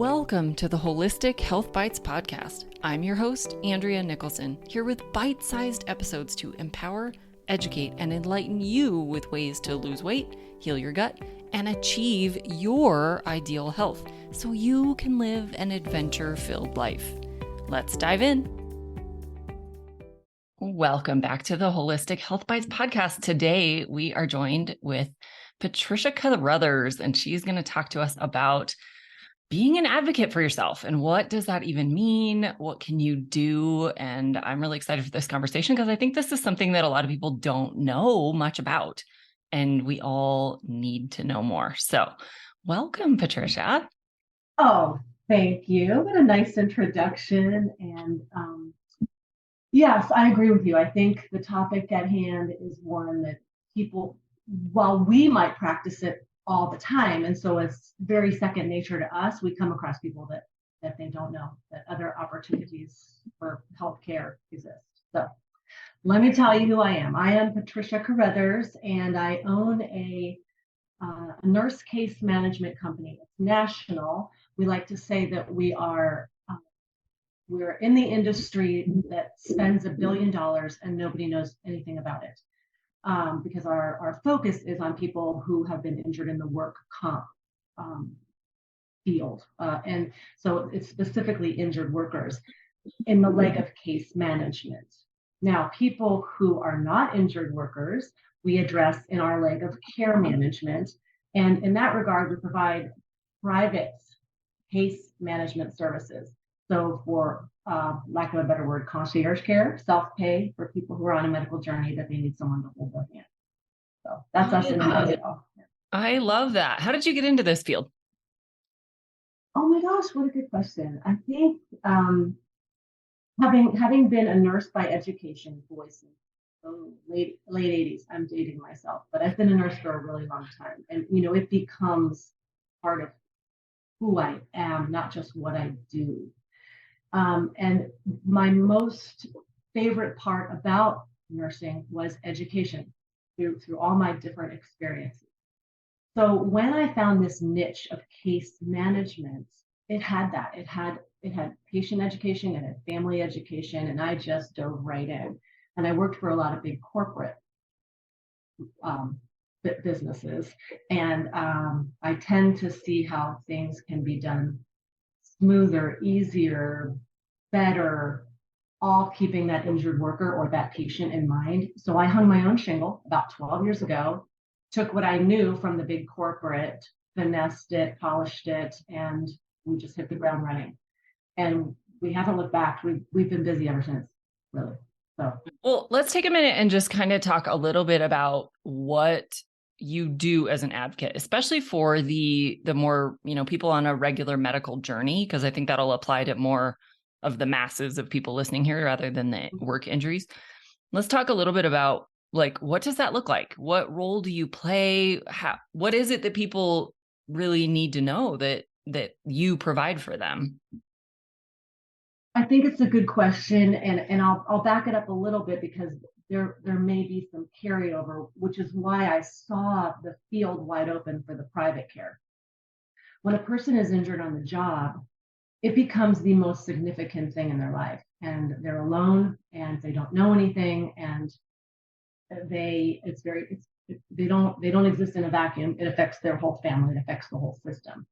Welcome to the Holistic Health Bites podcast. I'm your host, Andrea Nicholson, here with bite-sized episodes to empower, educate, and enlighten you with ways to lose weight, heal your gut, and achieve your ideal health so you can live an adventure-filled life. Let's dive in. Welcome back to the Holistic Health Bites podcast. Today, we are joined with Patricia Carothers, and she's going to talk to us about being an advocate for yourself and what does that even mean? What can you do? And I'm really excited for this conversation because I think this is something that a lot of people don't know much about, and we all need to know more. So welcome, Patricia. Oh, thank you. What a nice introduction. And yes, I agree with you. I think the topic at hand is one that people, while we might practice it all the time, and so it's very second nature to us, we come across people that they don't know that other opportunities for healthcare exist. So let me tell you who I am. I am Patricia Carothers, and I own a nurse case management company. It's national. We like to say that we're in the industry that spends $1 billion and nobody knows anything about it. Because our focus is on people who have been injured in the work comp field. And so it's specifically injured workers in the leg of case management. Now, people who are not injured workers, we address in our leg of care management. And in that regard, we provide private case management services. So for lack of a better word, concierge care, self-pay for people who are on a medical journey that they need someone to hold their hand. So that's us in a nutshell. I love that. How did you get into this field? Oh my gosh, what a good question. I think having been a nurse by education, late 80s, I'm dating myself, but I've been a nurse for a really long time. And, it becomes part of who I am, not just what I do. And my most favorite part about nursing was education through all my different experiences. So when I found this niche of case management, it had that. It had patient education, it had family education, and I just dove right in. And I worked for a lot of big corporate businesses, and I tend to see how things can be done smoother, easier, better, all keeping that injured worker or that patient in mind. So I hung my own shingle about 12 years ago, took what I knew from the big corporate, finessed it, polished it, and we just hit the ground running. And we haven't looked back. We've been busy ever since, really. So, well, let's take a minute and just kind of talk a little bit about what you do as an advocate, especially for the more, people on a regular medical journey, because I think that'll apply to more of the masses of people listening here rather than the work injuries. Let's talk a little bit about what does that look like? What role do you play? What is it that people really need to know that you provide for them? I think it's a good question, and I'll back it up a little bit because there may be some carryover, which is why I saw the field wide open for the private care. When a person is injured on the job, it becomes the most significant thing in their life, and they're alone and they don't know anything, and they don't exist in a vacuum. It affects their whole family, it affects the whole system.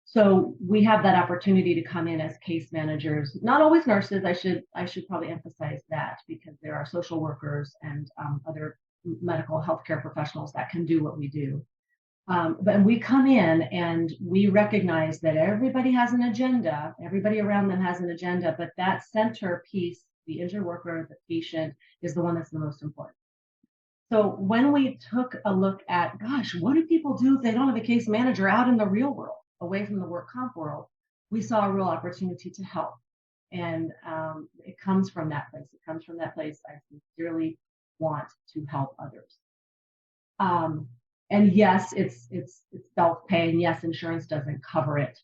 So we have that opportunity to come in as case managers, not always nurses. I should probably emphasize that, because there are social workers and other medical healthcare professionals that can do what we do. But we come in and we recognize that everybody has an agenda, everybody around them has an agenda, but that center piece, the injured worker, the patient, is the one that's the most important. So when we took a look at, gosh, what do people do if they don't have a case manager out in the real world, away from the work comp world, we saw a real opportunity to help. And it comes from that place. It comes from that place. I sincerely want to help others. And yes, it's self-pay, and yes, insurance doesn't cover it,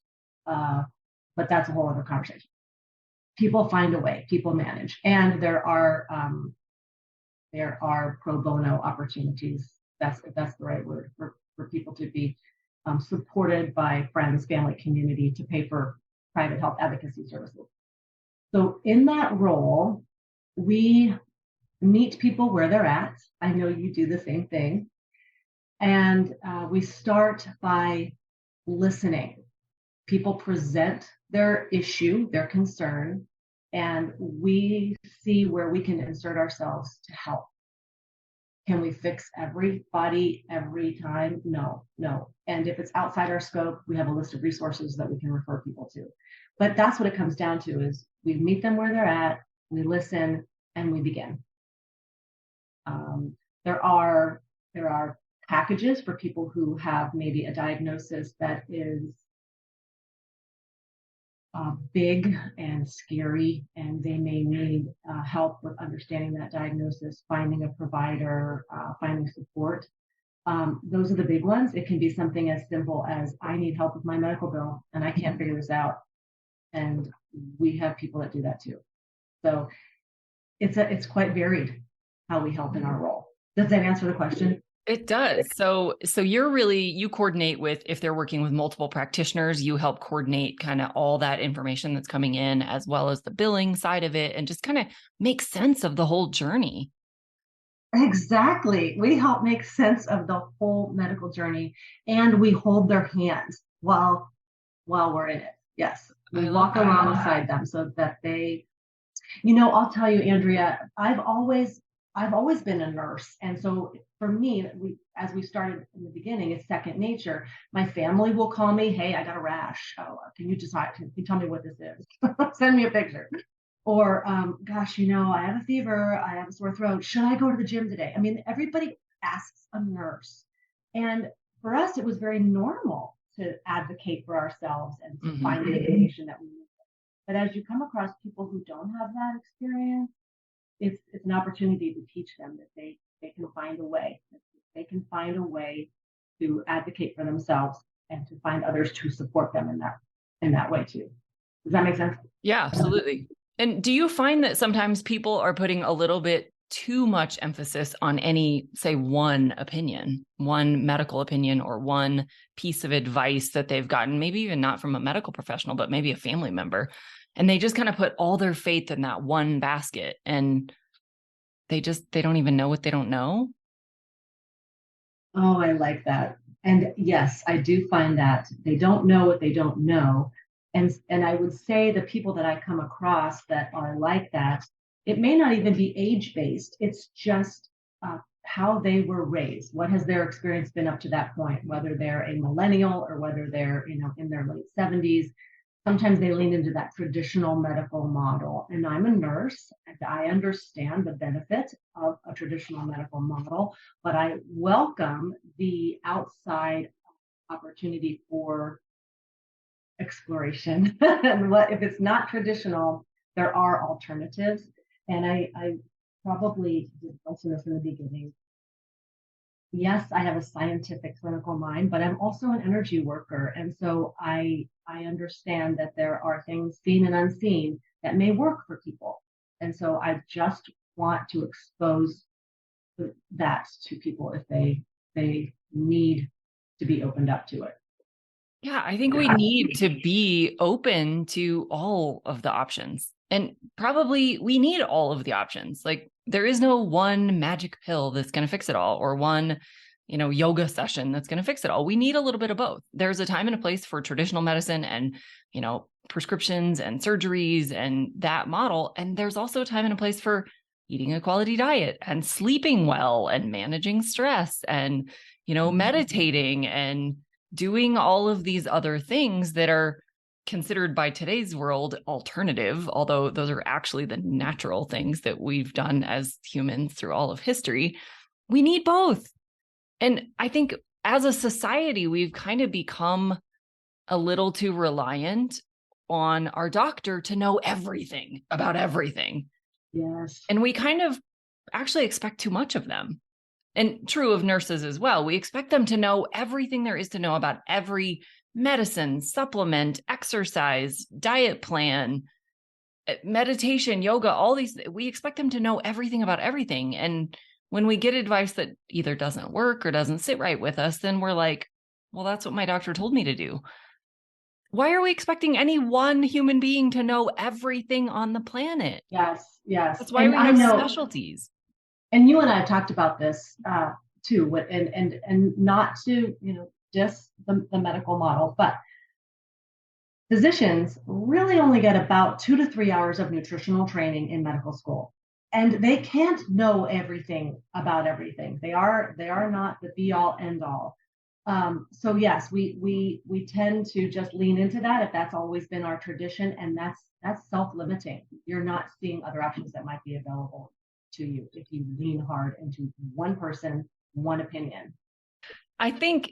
but that's a whole other conversation. People find a way, people manage, and there are pro bono opportunities. That's the right word for people to be supported by friends, family, community to pay for private health advocacy services. So in that role, we meet people where they're at. I know you do the same thing. And we start by listening. People present their issue, their concern, and we see where we can insert ourselves to help. Can we fix everybody every time? No, no. And if it's outside our scope, we have a list of resources that we can refer people to. But that's what it comes down to is we meet them where they're at, we listen, and we begin. There are packages for people who have maybe a diagnosis that is big and scary, and they may need help with understanding that diagnosis, finding a provider, finding support. Those are the big ones. It can be something as simple as I need help with my medical bill and I can't figure this out. And we have people that do that too. So it's quite varied how we help in our role. Does that answer the question? It does. So you coordinate with, if they're working with multiple practitioners, you help coordinate kind of all that information that's coming in, as well as the billing side of it, and just kind of make sense of the whole journey. Exactly. We help make sense of the whole medical journey, and we hold their hands while we're in it. Yes. We walk alongside them so that they, I'll tell you, Andrea, I've always been a nurse. And so for me, as we started in the beginning, it's second nature. My family will call me, hey, I got a rash. Oh, can you tell me what this is? Send me a picture. Or, gosh, I have a fever. I have a sore throat. Should I go to the gym today? I mean, everybody asks a nurse. And for us, it was very normal to advocate for ourselves and to find the information that we need. But as you come across people who don't have that experience, it's an opportunity to teach them that they can find a way. They can find a way to advocate for themselves and to find others to support them in that way too. Does that make sense? Yeah, absolutely. And do you find that sometimes people are putting a little bit too much emphasis on any, say, one opinion, one medical opinion, or one piece of advice that they've gotten, maybe even not from a medical professional, but maybe a family member, and they just kind of put all their faith in that one basket, and they don't even know what they don't know? Oh, I like that. And yes, I do find that they don't know what they don't know. And I would say the people that I come across that are like that, it may not even be age-based. It's just how they were raised. What has their experience been up to that point, whether they're a millennial or whether they're, in their late 70s. Sometimes they lean into that traditional medical model. And I'm a nurse, and I understand the benefit of a traditional medical model, but I welcome the outside opportunity for exploration. And if it's not traditional, there are alternatives. And I probably did mention this in the beginning. Yes, I have a scientific clinical mind, but I'm also an energy worker. And so I understand that there are things seen and unseen that may work for people. And so I just want to expose that to people if they need to be opened up to it. Yeah, I think we need to be open to all of the options. And probably we need all of the options. Like, there is no one magic pill that's going to fix it all, or one, yoga session that's going to fix it all. We need a little bit of both. There's a time and a place for traditional medicine and, prescriptions and surgeries and that model. And there's also a time and a place for eating a quality diet and sleeping well and managing stress and, meditating and doing all of these other things that are considered by today's world alternative, although those are actually the natural things that we've done as humans through all of history. We need both. And I think as a society, we've kind of become a little too reliant on our doctor to know everything about everything. Yes. And we kind of actually expect too much of them. And true of nurses as well. We expect them to know everything there is to know about every medicine, supplement, exercise, diet plan, meditation, yoga, all these. We expect them to know everything about everything. And when we get advice that either doesn't work or doesn't sit right with us, then we're like, Well, that's what my doctor told me to do. Why are we expecting any one human being to know everything on the planet? Yes, yes. That's why And we I have know, specialties. and you and I have talked about this too, and not to, just the medical model, but physicians really only get about 2 to 3 hours of nutritional training in medical school. And they can't know everything about everything. They are not the be all end all. So yes, we tend to just lean into that if that's always been our tradition, and that's self-limiting. You're not seeing other options that might be available to you if you lean hard into one person, one opinion. I think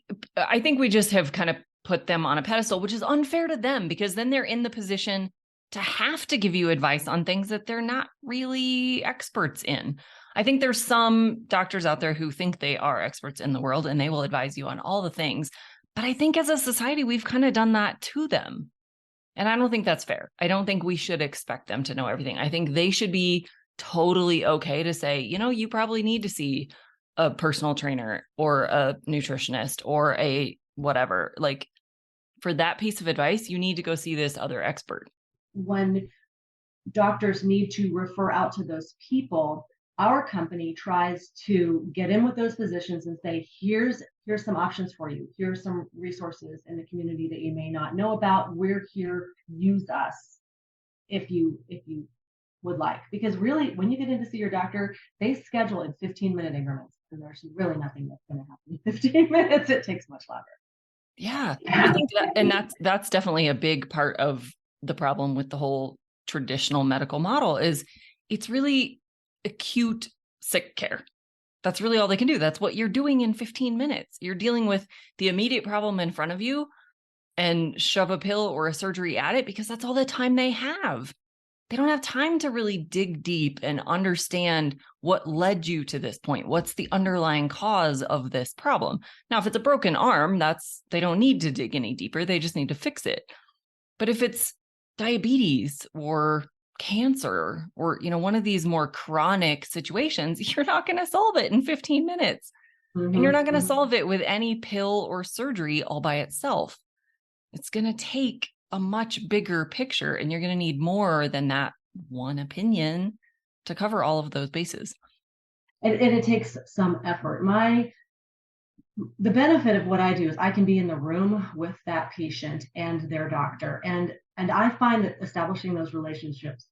we just have kind of put them on a pedestal, which is unfair to them because then they're in the position to have to give you advice on things that they're not really experts in. I think there's some doctors out there who think they are experts in the world and they will advise you on all the things. But I think as a society, we've kind of done that to them. And I don't think that's fair. I don't think we should expect them to know everything. I think they should be totally okay to say, you probably need to see a personal trainer or a nutritionist or a whatever. Like for that piece of advice, you need to go see this other expert. When doctors need to refer out to those people, our company tries to get in with those physicians and say, here's some options for you. Here's some resources in the community that you may not know about. We're here. Use us if you would like. Because really, when you get in to see your doctor, they schedule in 15-minute increments. And there's really nothing that's going to happen in 15 minutes. It takes much longer. Yeah. I think that, and that's definitely a big part of the problem with the whole traditional medical model is it's really acute sick care. That's really all they can do. That's what you're doing in 15 minutes. You're dealing with the immediate problem in front of you and shove a pill or a surgery at it because that's all the time they have. They don't have time to really dig deep and understand what led you to this point. What's the underlying cause of this problem? Now, if it's a broken arm, they don't need to dig any deeper. They just need to fix it. But if it's diabetes or cancer or, one of these more chronic situations, you're not going to solve it in 15 minutes. Mm-hmm, And you're not going to mm-hmm. solve it with any pill or surgery all by itself. It's going to take a much bigger picture, and you're going to need more than that one opinion to cover all of those bases. And it takes some effort. The benefit of what I do is I can be in the room with that patient and their doctor. And I find that establishing those relationships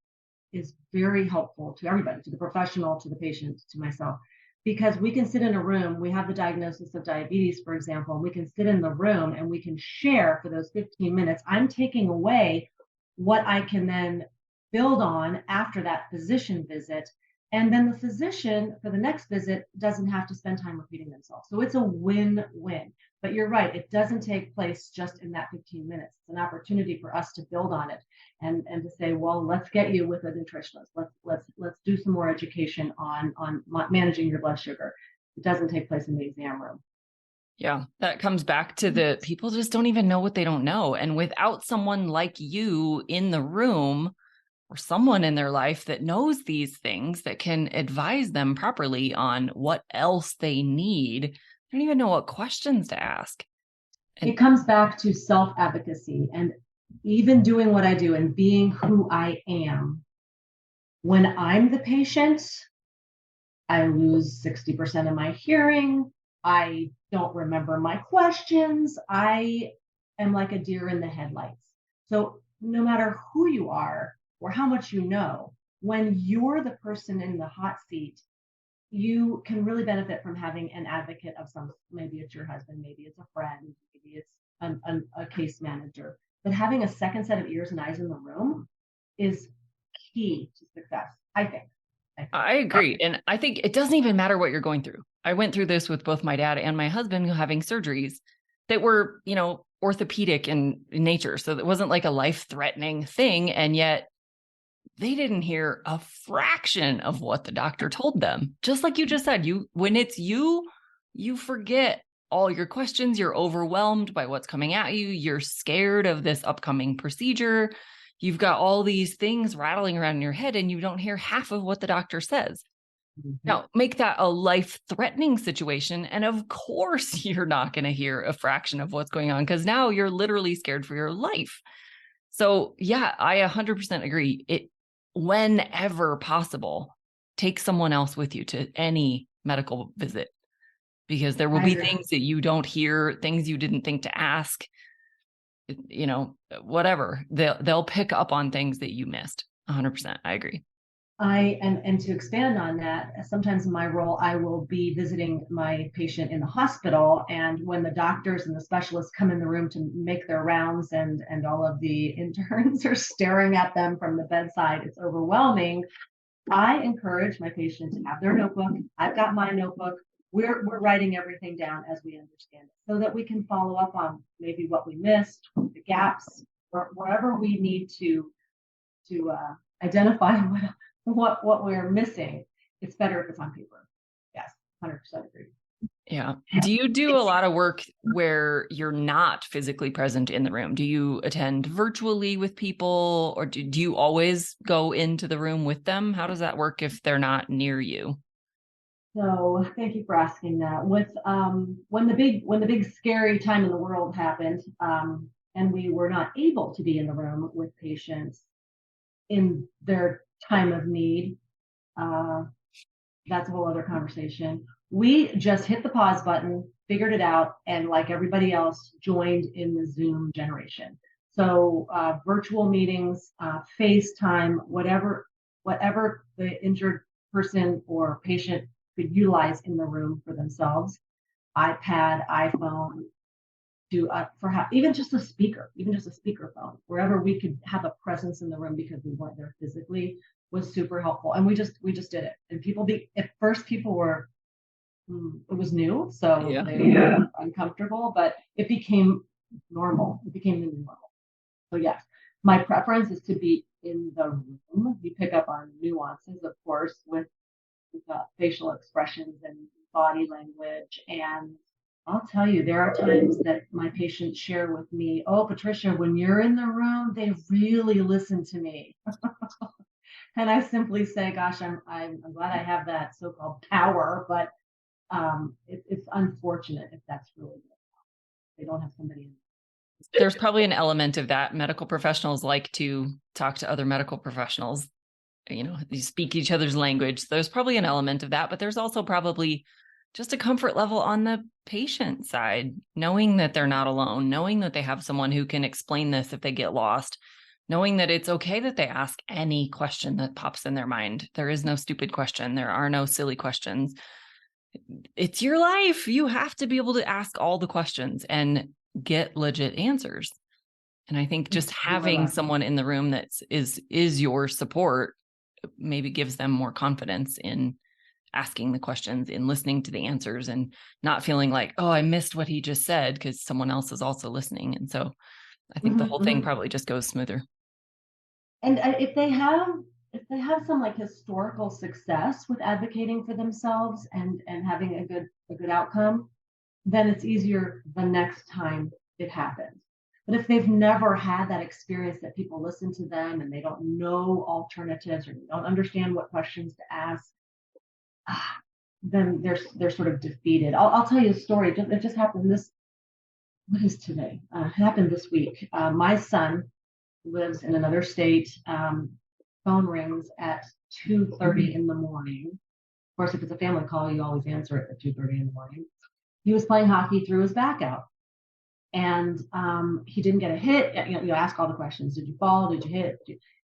is very helpful to everybody, to the professional, to the patient, to myself, because we can sit in a room, we have the diagnosis of diabetes, for example, and we can sit in the room and we can share for those 15 minutes. I'm taking away what I can then build on after that physician visit. And then the physician for the next visit doesn't have to spend time repeating themselves. So it's a win-win. But you're right, it doesn't take place just in that 15 minutes. It's an opportunity for us to build on it and to say, well, let's get you with a nutritionist. Let's do some more education on managing your blood sugar. It doesn't take place in the exam room. Yeah, that comes back to the people just don't even know what they don't know. And without someone like you in the room, or someone in their life that knows these things that can advise them properly on what else they need, they don't even know what questions to ask. And it comes back to self-advocacy and even doing what I do and being who I am. When I'm the patient, I lose 60% of my hearing. I don't remember my questions. I am like a deer in the headlights. So no matter who you are, or how much you know, when you're the person in the hot seat, you can really benefit from having an advocate of some, maybe it's your husband, maybe it's a friend, maybe it's a case manager. But having a second set of ears and eyes in the room is key to success, I think. I agree. And I think it doesn't even matter what you're going through. I went through this with both my dad and my husband having surgeries that were, orthopedic in nature. So it wasn't like a life-threatening thing. And yet they didn't hear a fraction of what the doctor told them. Just like you just said, when it's you forget all your questions. You're overwhelmed by what's coming at you. You're scared of this upcoming procedure. You've got all these things rattling around in your head and you don't hear half of what the doctor says. Mhm. Now, make that a life-threatening situation, and of course, you're not going to hear a fraction of what's going on because now you're literally scared for your life. So, yeah, I 100% agree. Whenever possible, take someone else with you to any medical visit because there will I be agree. things that you don't hear, things you didn't think to ask, whatever. They'll pick up on things that you missed. 100%. I agree. And to expand on that, sometimes in my role, I will be visiting my patient in the hospital, and when the doctors and the specialists come in the room to make their rounds, and all of the interns are staring at them from the bedside, it's overwhelming. I encourage my patient to have their notebook. I've got my notebook. We're writing everything down as we understand it, so that we can follow up on maybe what we missed, the gaps, or wherever we need to identify what we're missing. It's better if it's on paper. Yes, 100% agree. Yeah. Do you do a lot of work where you're not physically present in the room? Do you attend virtually with people, or do you always go into the room with them? How does that work if they're not near you? So thank you for asking that. With when the big scary time in the world happened, and we were not able to be in the room with patients in their time of need, uh, that's a whole other conversation. We just hit the pause button, figured it out, and like everybody else, joined in the Zoom generation. So virtual meetings, FaceTime, whatever the injured person or patient could utilize in the room for themselves, iPad, iPhone, to even just a speaker, even just a speaker phone, wherever we could have a presence in the room because we weren't there physically, was super helpful. And we just did it. And at first people were, it was new, so Yeah. they were uncomfortable, but it became normal. It became the new normal. So yes, my preference is to be in the room. You pick up on nuances, of course, with facial expressions and body language. And I'll tell you, there are times that my patients share with me, "Oh, Patricia, when you're in the room, they really listen to me." And I simply say, "Gosh, I'm glad I have that so-called power, but it's unfortunate if that's really good. They don't have somebody in." There's probably an element of that. Medical professionals like to talk to other medical professionals. You speak each other's language. There's probably an element of that, but there's also probably just a comfort level on the patient side, knowing that they're not alone, knowing that they have someone who can explain this if they get lost, knowing that it's okay that they ask any question that pops in their mind. There is no stupid question. There are no silly questions. It's your life. You have to be able to ask all the questions and get legit answers. And I think just having someone in the room is your support maybe gives them more confidence in asking the questions, in listening to the answers, and not feeling like, oh, I missed what he just said because someone else is also listening. And so I think the whole thing probably just goes smoother. And if they have some like historical success with advocating for themselves and having a good outcome, then it's easier the next time it happens. But if they've never had that experience that people listen to them and they don't know alternatives or they don't understand what questions to ask, then they're sort of defeated. I'll tell you a story. It just happened this. What is today? It happened this week. My son lives in another state. Phone rings at 2:30 in the morning. Of course, if it's a family call, you always answer it at 2:30 in the morning. He was playing hockey, threw his back out, and he didn't get a hit. You ask all the questions: Did you fall? Did you hit?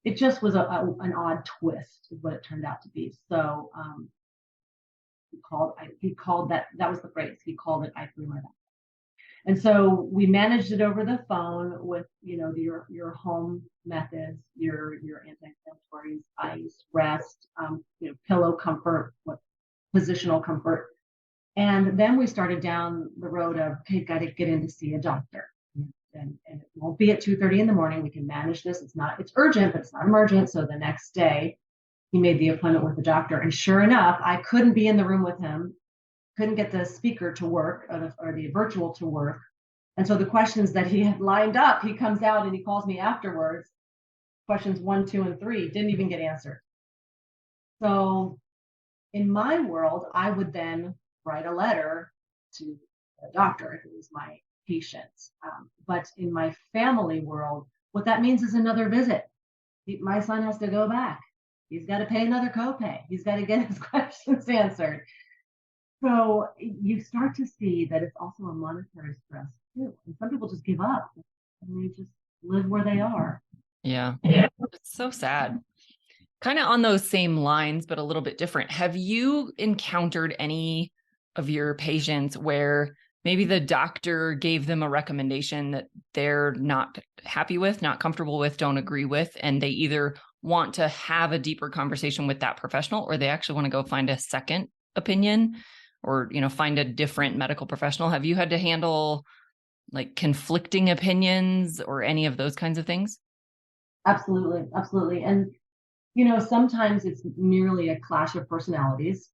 It just was an odd twist, is what it turned out to be. So he called that. That was the phrase. He called it, "I threw my back." And so we managed it over the phone with, your home methods, your anti-inflammatories, ice, rest, pillow comfort, what positional comfort. And then we started down the road of, okay, got to get in to see a doctor. And it won't be at 2:30 in the morning. We can manage this. It's urgent, but it's not emergent. So the next day he made the appointment with the doctor. And sure enough, I couldn't be in the room with him, couldn't get the speaker to work, or the virtual to work. And so the questions that he had lined up, he comes out and he calls me afterwards. Questions 1, 2, and 3 didn't even get answered. So in my world, I would then write a letter to a doctor if it was my patient. But in my family world, what that means is another visit. My son has to go back. He's got to pay another copay. He's got to get his questions answered. So you start to see that it's also a monetary stress too. And some people just give up and they just live where they are. Yeah. It's so sad. Kind of on those same lines, but a little bit different. Have you encountered any of your patients where maybe the doctor gave them a recommendation that they're not happy with, not comfortable with, don't agree with, and they either want to have a deeper conversation with that professional, or they actually want to go find a second opinion, or, find a different medical professional? Have you had to handle like conflicting opinions or any of those kinds of things? Absolutely. Absolutely. And, sometimes it's merely a clash of personalities.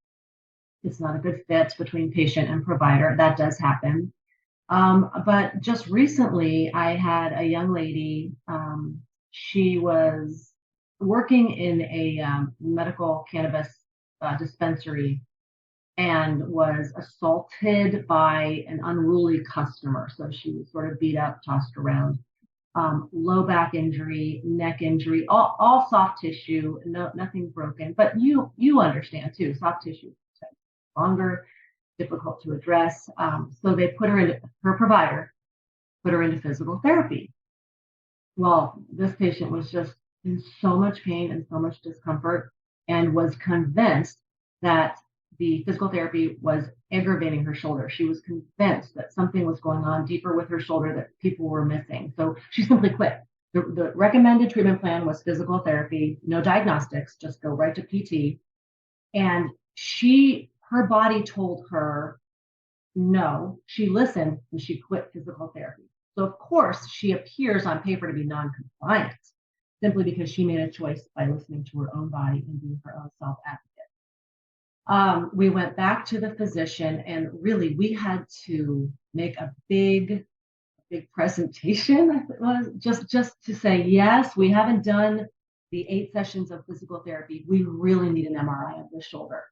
It's not a good fit between patient and provider. That does happen. But just recently, I had a young lady. She was working in a medical cannabis dispensary and was assaulted by an unruly customer. So she was sort of beat up, tossed around. Low back injury, neck injury, all soft tissue, nothing broken. But you understand too, soft tissue longer, difficult to address. So they put her provider put her into physical therapy. Well, this patient was just in so much pain and so much discomfort and was convinced that the physical therapy was aggravating her shoulder. She was convinced that something was going on deeper with her shoulder that people were missing. So she simply quit. The recommended treatment plan was physical therapy, no diagnostics, just go right to PT. And her body told her no. She listened and she quit physical therapy. So of course she appears on paper to be non-compliant simply because she made a choice by listening to her own body and being her own self-advocate. We went back to the physician and really we had to make a big presentation. It was just to say, yes, we haven't done the 8 sessions of physical therapy. We really need an MRI of the shoulder.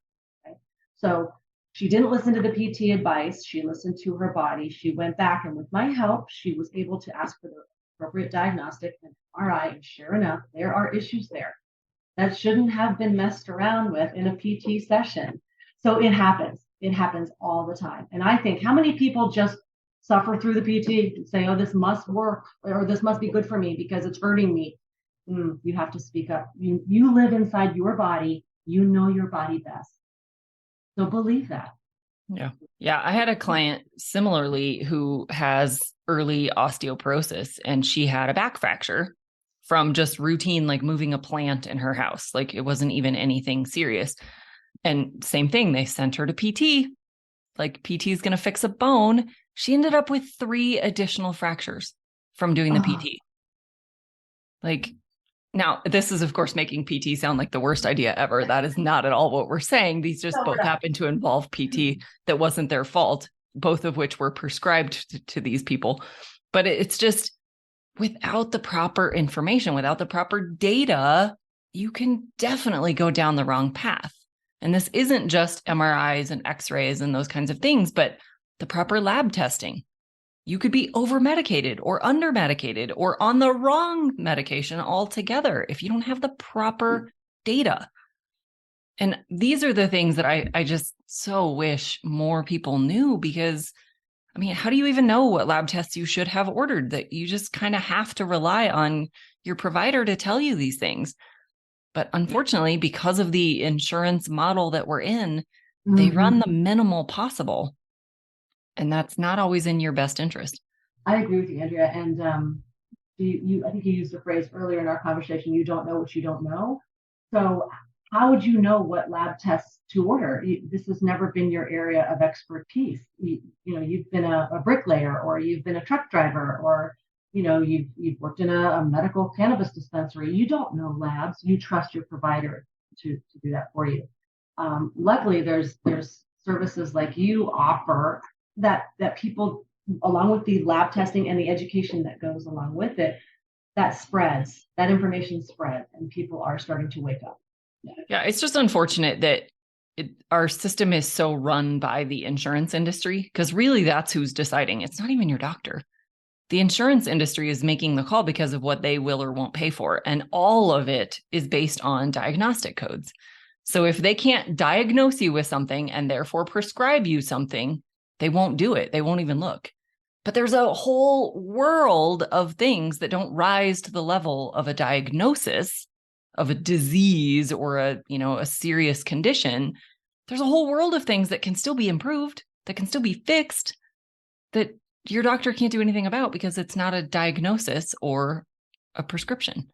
Okay? So she didn't listen to the PT advice. She listened to her body. She went back, and with my help, she was able to ask for the appropriate diagnostic and MRI. And sure enough, there are issues there that shouldn't have been messed around with in a PT session. So it happens. It happens all the time. And I think, how many people just suffer through the PT and say, oh, this must work, or this must be good for me because it's hurting me? You have to speak up. You live inside your body. You know your body best. So believe that. Yeah. Yeah. I had a client similarly who has early osteoporosis, and she had a back fracture from just routine, like moving a plant in her house. Like it wasn't even anything serious. And same thing, they sent her to PT. Like PT is going to fix a bone. She ended up with 3 additional fractures from doing the PT. Like, now, this is, of course, making PT sound like the worst idea ever. That is not at all what we're saying. These just both happen to involve PT that wasn't their fault, both of which were prescribed to these people. But it's just, without the proper information, without the proper data, you can definitely go down the wrong path. And this isn't just MRIs and X-rays and those kinds of things, but the proper lab testing. You could be over-medicated or under-medicated or on the wrong medication altogether if you don't have the proper data. And these are the things that I just so wish more people knew, because, I mean, how do you even know what lab tests you should have ordered? That you just kind of have to rely on your provider to tell you these things. But unfortunately, because of the insurance model that we're in, they run the minimal possible. And that's not always in your best interest. I agree with you, Andrea. And I think you used the phrase earlier in our conversation, you don't know what you don't know. So how would you know what lab tests to order? This has never been your area of expertise. You've been a bricklayer, or you've been a truck driver, or you've worked in a medical cannabis dispensary. You don't know labs. You trust your provider to do that for you. Luckily, there's services like you offer that people, along with the lab testing and the education that goes along with it, that information spreads, and people are starting to wake up. Yeah, it's just unfortunate that our system is so run by the insurance industry, because really that's who's deciding. It's not even your doctor. The insurance industry is making the call because of what they will or won't pay for. And all of it is based on diagnostic codes. So if they can't diagnose you with something and therefore prescribe you something, they won't do it. They won't even look. But there's a whole world of things that don't rise to the level of a diagnosis of a disease or a serious condition. There's a whole world of things that can still be improved, that can still be fixed, that your doctor can't do anything about because it's not a diagnosis or a prescription.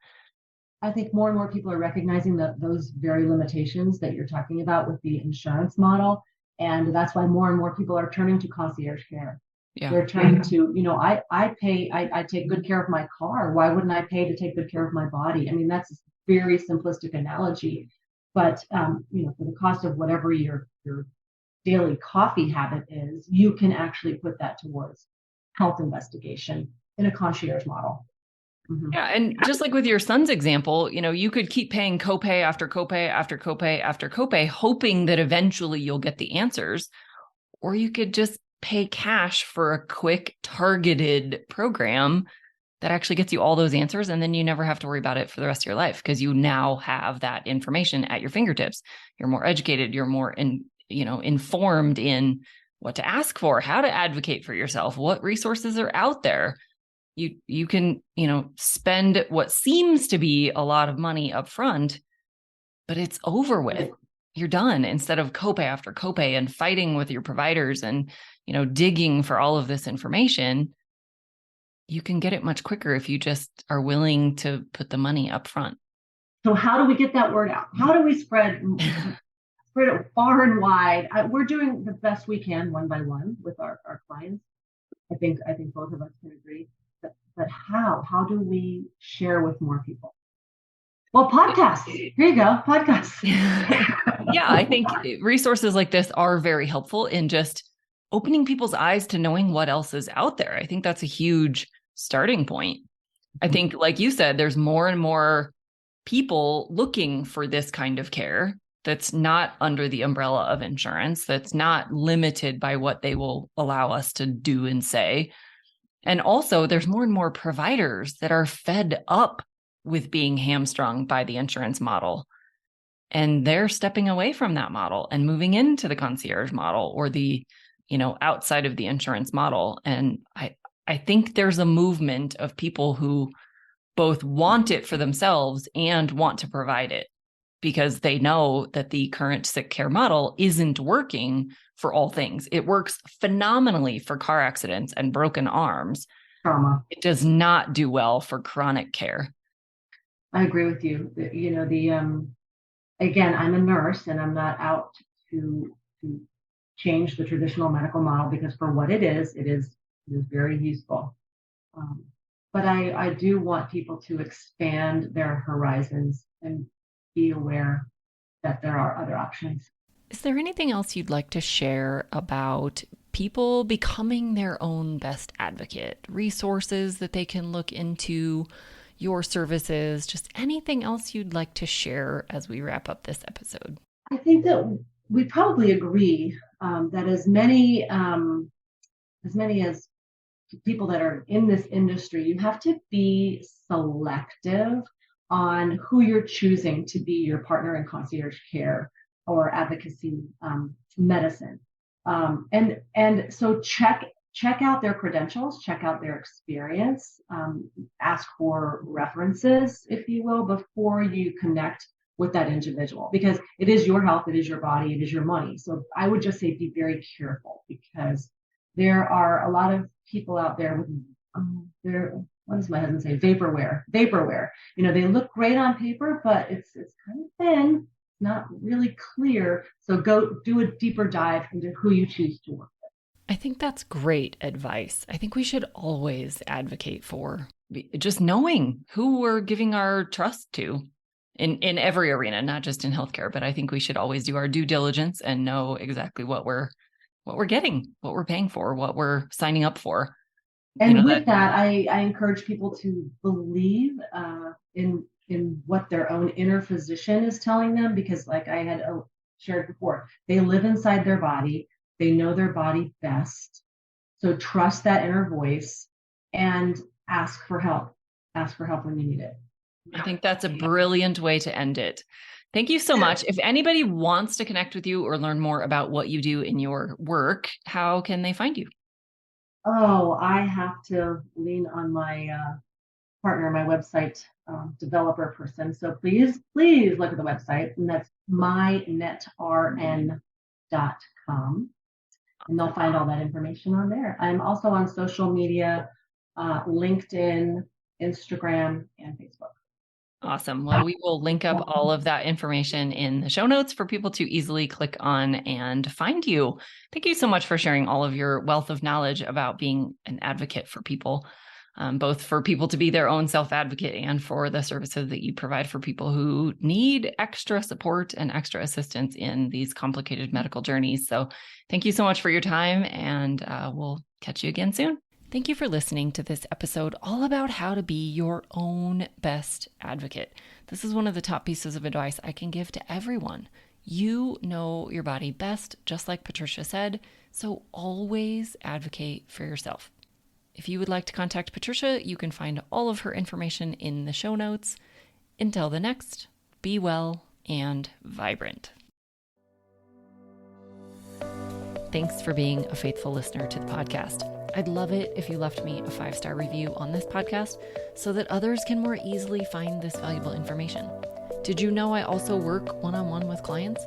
I think more and more people are recognizing those very limitations that you're talking about with the insurance model. And that's why more and more people are turning to concierge care. Yeah. They're trying to, I take good care of my car. Why wouldn't I pay to take good care of my body? I mean, that's a very simplistic analogy, but, for the cost of whatever your daily coffee habit is, you can actually put that towards health investigation in a concierge model. Mm-hmm. Yeah. And just like with your son's example, you could keep paying copay after copay after copay after copay, hoping that eventually you'll get the answers, or you could just pay cash for a quick targeted program that actually gets you all those answers. And then you never have to worry about it for the rest of your life because you now have that information at your fingertips. You're more educated. You're more informed in what to ask for, how to advocate for yourself, what resources are out there. You can, spend what seems to be a lot of money up front, but it's over with. You're done, instead of copay after copay and fighting with your providers and, digging for all of this information. You can get it much quicker if you just are willing to put the money up front. So how do we get that word out? How do we spread it far and wide? We're doing the best we can one by one with our clients. I think both of us can agree. But how do we share with more people? Well, podcasts. Here you go, podcasts. Yeah, I think resources like this are very helpful in just opening people's eyes to knowing what else is out there. I think that's a huge starting point. I think, like you said, there's more and more people looking for this kind of care that's not under the umbrella of insurance, that's not limited by what they will allow us to do and say. And also, there's more and more providers that are fed up with being hamstrung by the insurance model. And they're stepping away from that model and moving into the concierge model or the, outside of the insurance model. And I think there's a movement of people who both want it for themselves and want to provide it because they know that the current sick care model isn't working for all things. It works phenomenally for car accidents and broken arms. Trauma. It does not do well for chronic care. I agree with you. Again, I'm a nurse and I'm not out to change the traditional medical model because for what it is very useful. But I do want people to expand their horizons and be aware that there are other options. Is there anything else you'd like to share about people becoming their own best advocate, resources that they can look into, your services, just anything else you'd like to share as we wrap up this episode? I think that we probably agree that as many as people that are in this industry, you have to be selective on who you're choosing to be your partner in concierge care or advocacy medicine. And so check out their credentials, check out their experience, ask for references, if you will, before you connect with that individual, because it is your health, it is your body, it is your money. So I would just say be very careful because there are a lot of people out there with what does my husband say? Vaporware. They look great on paper, but it's kind of thin, not really clear. So go do a deeper dive into who you choose to work with. I think that's great advice. I think we should always advocate for just knowing who we're giving our trust to in every arena, not just in healthcare, but I think we should always do our due diligence and know exactly what we're getting, what we're paying for, what we're signing up for. And with that, I encourage people to believe in what their own inner physician is telling them, because like I had shared before, they live inside their body. They know their body best. So trust that inner voice and ask for help. Ask for help when you need it. I think that's a brilliant way to end it. Thank you so much. If anybody wants to connect with you or learn more about what you do in your work, how can they find you? Oh, I have to lean on my partner, my website developer person. So please look at the website, and that's MyNetRN.com. And they'll find all that information on there. I'm also on social media, LinkedIn, Instagram, and Facebook. Awesome. Well, we will link up all of that information in the show notes for people to easily click on and find you. Thank you so much for sharing all of your wealth of knowledge about being an advocate for people, both for people to be their own self-advocate and for the services that you provide for people who need extra support and extra assistance in these complicated medical journeys. So thank you so much for your time, and we'll catch you again soon. Thank you for listening to this episode all about how to be your own best advocate. This is one of the top pieces of advice I can give to everyone. You know your body best, just like Patricia said, so always advocate for yourself. If you would like to contact Patricia, you can find all of her information in the show notes. Until the next, be well and vibrant. Thanks for being a faithful listener to the podcast. I'd love it if you left me a 5-star review on this podcast so that others can more easily find this valuable information. Did you know I also work one-on-one with clients?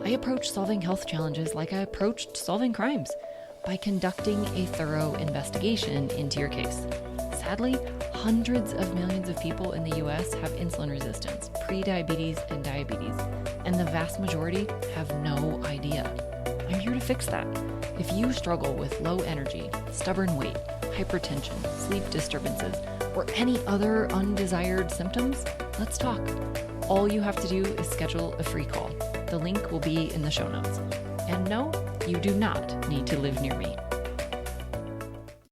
I approach solving health challenges like I approached solving crimes, by conducting a thorough investigation into your case. Sadly, hundreds of millions of people in the US have insulin resistance, prediabetes, and diabetes, and the vast majority have no idea. I'm here to fix that. If you struggle with low energy, stubborn weight, hypertension, sleep disturbances, or any other undesired symptoms, let's talk. All you have to do is schedule a free call. The link will be in the show notes. And no, you do not need to live near me.